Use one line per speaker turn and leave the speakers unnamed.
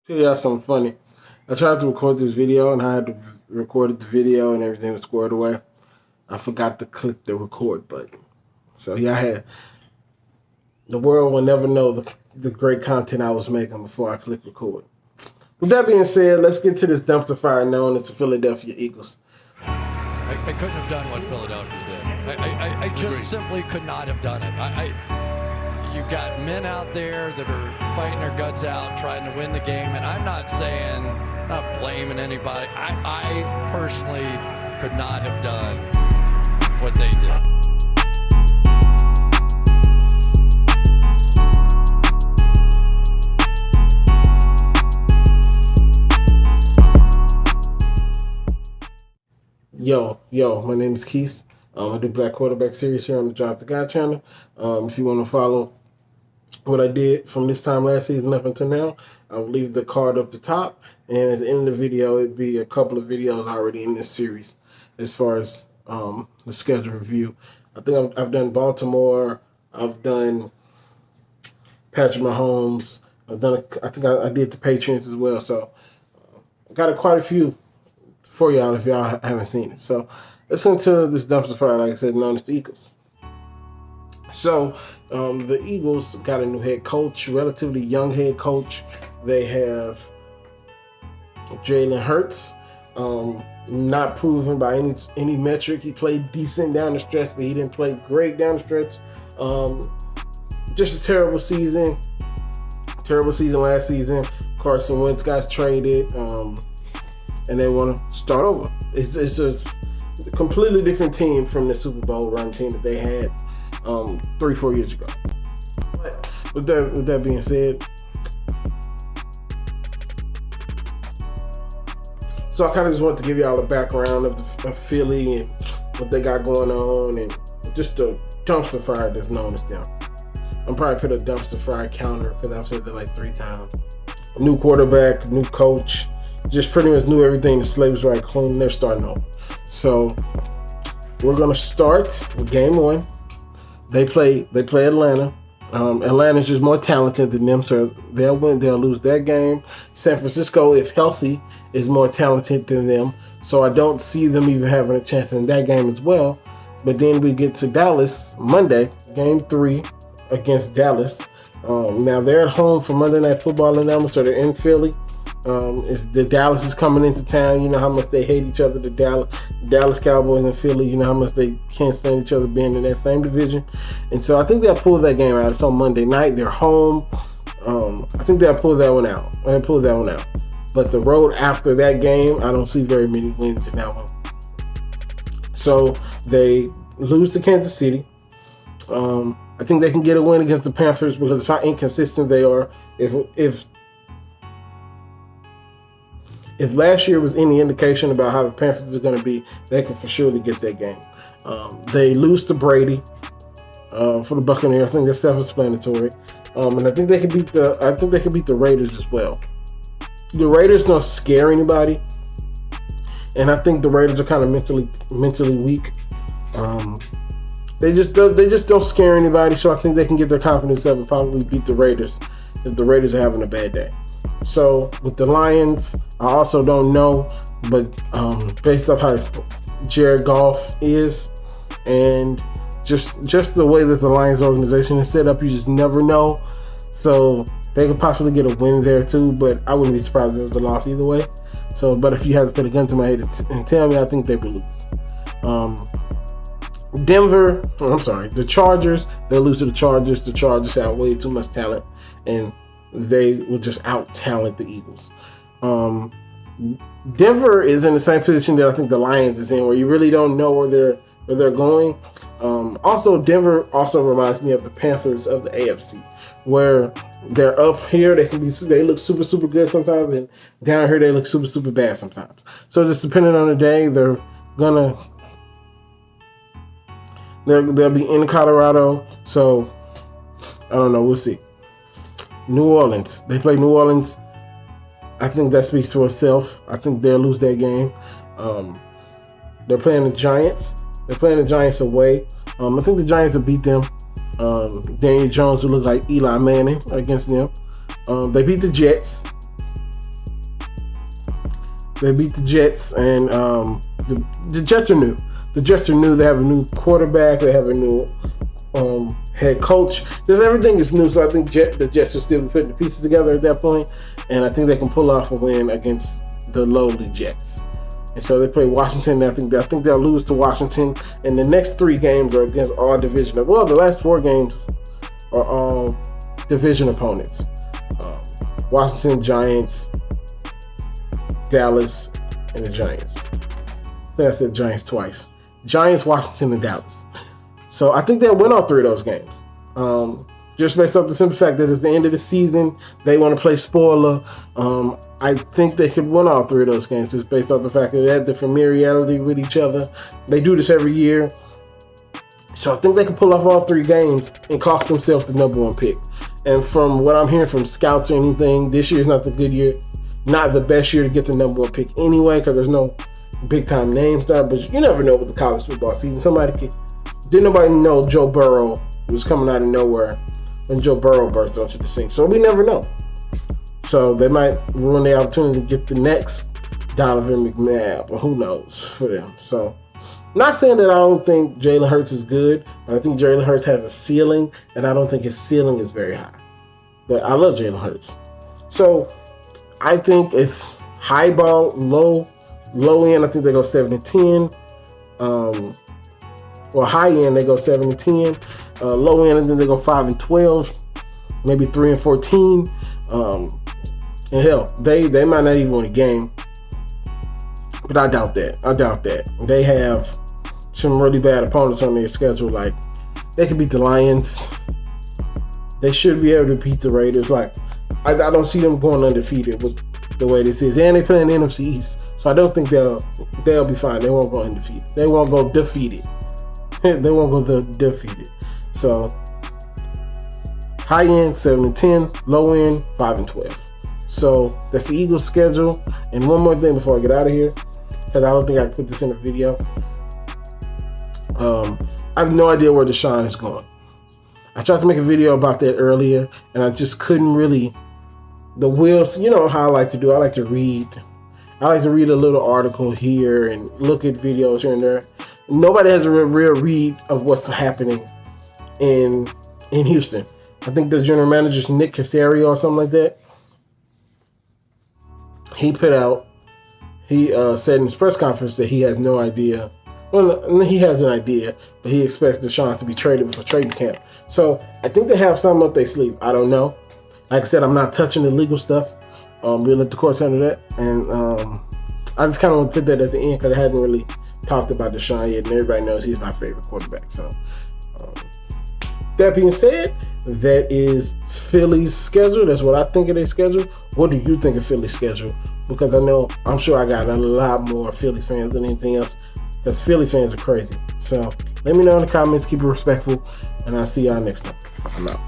Tell y'all something funny. I tried to record this video and I had to record the video and everything was squared away. I forgot to click the record button. So the world will never know the great content I was making before I click record. With that being said, let's get to this dumpster fire known as the Philadelphia Eagles.
I couldn't have done what Philadelphia did. I just simply could not have done it. You've got men out there that are fighting their guts out, trying to win the game, and I'm not saying, not blaming anybody. I personally could not have done what they did. Yo, my name is Keith. I do Black Quarterback series here on the Drop the Guy channel. If you want to follow what I did from this time last season up until now, I'll leave the card up the top. And at the end of the video, it'd be a couple of videos already in this series as far as the schedule review. I think I've done Baltimore. I've done Patrick Mahomes. I think I did the Patriots as well. So I got quite a few for y'all if y'all haven't seen it. So let's into this dumpster fire, like I said, known as the Eagles. So the Eagles got a new head coach, relatively young head coach. They have Jalen Hurts, not proven by any metric. He played decent down the stretch, but he didn't play great down the stretch. Just a terrible season last season. Carson Wentz got traded, and they want to start over. It's a completely different team from the Super Bowl run team that they had 3-4 years ago. But with that being said, so I kind of just want to give y'all a background of Philly and what they got going on, and just the dumpster fire that's known as them. I'm probably put a dumpster fire counter because I've said that like 3 times. New quarterback, new coach, just pretty much knew everything. The slate was right clean. They're starting over. So we're gonna start with game 1. They play Atlanta. Atlanta's just more talented than them, so they'll win. They'll lose that game. San Francisco, if healthy, is more talented than them, so I don't see them even having a chance in that game as well. But then we get to Dallas Monday, game 3 against Dallas. Now they're at home for Monday Night Football in them, so they're in Philly. The Dallas is coming into town. You know how much they hate each other. The Dallas Cowboys and Philly. You know how much they can't stand each other being in that same division. And so I think they'll pull that game out. It's on Monday night. They're home. I think they'll pull that one out. But the road after that game, I don't see very many wins in that one. So they lose to Kansas City. I think they can get a win against the Panthers because of how inconsistent they are. If last year was any indication about how the Panthers are going to be, they can for surely get that game. They lose to Brady for the Buccaneers. I think that's self-explanatory, and I think they can beat the Raiders as well. The Raiders don't scare anybody, and I think the Raiders are kind of mentally weak. They just don't scare anybody, so I think they can get their confidence up and probably beat the Raiders if the Raiders are having a bad day. So with the Lions, I also don't know, but based off how Jared Goff is and just the way that the Lions organization is set up, you just never know. So they could possibly get a win there too, but I wouldn't be surprised if it was a loss either way. So, but if you had to put a gun to my head and tell me, I think they would lose. The Chargers, they'll lose to the Chargers. The Chargers have way too much talent, and they will just out-talent the Eagles. Denver is in the same position that I think the Lions is in, where you really don't know where they're going. Also, Denver also reminds me of the Panthers of the AFC, where they're up here, they look super, super good sometimes, and down here they look super, super bad sometimes. So just depending on the day, they'll be in Colorado. So I don't know. We'll see. New Orleans. They play New Orleans. I think that speaks for itself. I think they'll lose that game. They're playing the Giants. They're playing the Giants away. I think the Giants will beat them. Daniel Jones will look like Eli Manning against them. They beat the Jets. They beat the Jets, and the Jets are new. The Jets are new. They have a new quarterback. They have a new head coach. Everything is new, so I think the Jets will still be putting the pieces together at that point, and I think they can pull off a win against the lowly Jets. And so they play Washington. I think they'll lose to Washington, and the next 3 games are against all division. Well, the last 4 games are all division opponents. Washington, Giants, Dallas, and the Giants. I think I said Giants twice. Giants, Washington, and Dallas. So I think they'll win all 3 of those games. Just based off the simple fact that it's the end of the season, they want to play spoiler. I think they could win all 3 of those games just based off the fact that they had the familiarity with each other. They do this every year. So I think they can pull off all 3 games and cost themselves the number 1 pick. And from what I'm hearing from scouts or anything, this year's not the good year, not the best year to get the number 1 pick anyway, because there's no big time names there. But you never know with the college football season. Didn't nobody know Joe Burrow was coming out of nowhere when Joe Burrow burst onto the scene. So we never know. So they might ruin the opportunity to get the next Donovan McNabb, or who knows for them. So not saying that I don't think Jalen Hurts is good, but I think Jalen Hurts has a ceiling, and I don't think his ceiling is very high. But I love Jalen Hurts. So I think it's high ball, low end. I think they go 7-10. Well, high end they go 7-10. Low end, I think they go 5-12, maybe 3-14. And hell, they might not even win a game. But I doubt that. They have some really bad opponents on their schedule. Like, they could beat the Lions. They should be able to beat the Raiders. Like, I don't see them going undefeated with the way this is. And they play in the NFC East. So I don't think they'll be fine. They won't go undefeated. They won't go defeated. They won't go defeated. So, high end 7-10, low end 5-12. So that's the Eagles' schedule. And one more thing before I get out of here, because I don't think I can put this in a video. I have no idea where Deshaun is going. I tried to make a video about that earlier, and I just couldn't really. The wheels, you know how I like to do. I like to read a little article here and look at videos here and there. Nobody has a real read of what's happening in Houston. I think the general manager is Nick Caserio or something like that. He said in his press conference that he has no idea. Well, he has an idea, but he expects Deshaun to be traded with a trading camp. So I think they have something up their sleeve. I don't know. Like I said, I'm not touching the legal stuff. We'll let the courts handle that. And I just kind of want to put that at the end because I hadn't really talked about Deshaun yet, and everybody knows he's my favorite quarterback. So that being said, that is Philly's schedule. That's what I think of their schedule. What do you think of Philly's schedule? Because I'm sure I got a lot more Philly fans than anything else, because Philly fans are crazy. So let me know in the comments. Keep it respectful, and I'll see y'all next time. I'm out.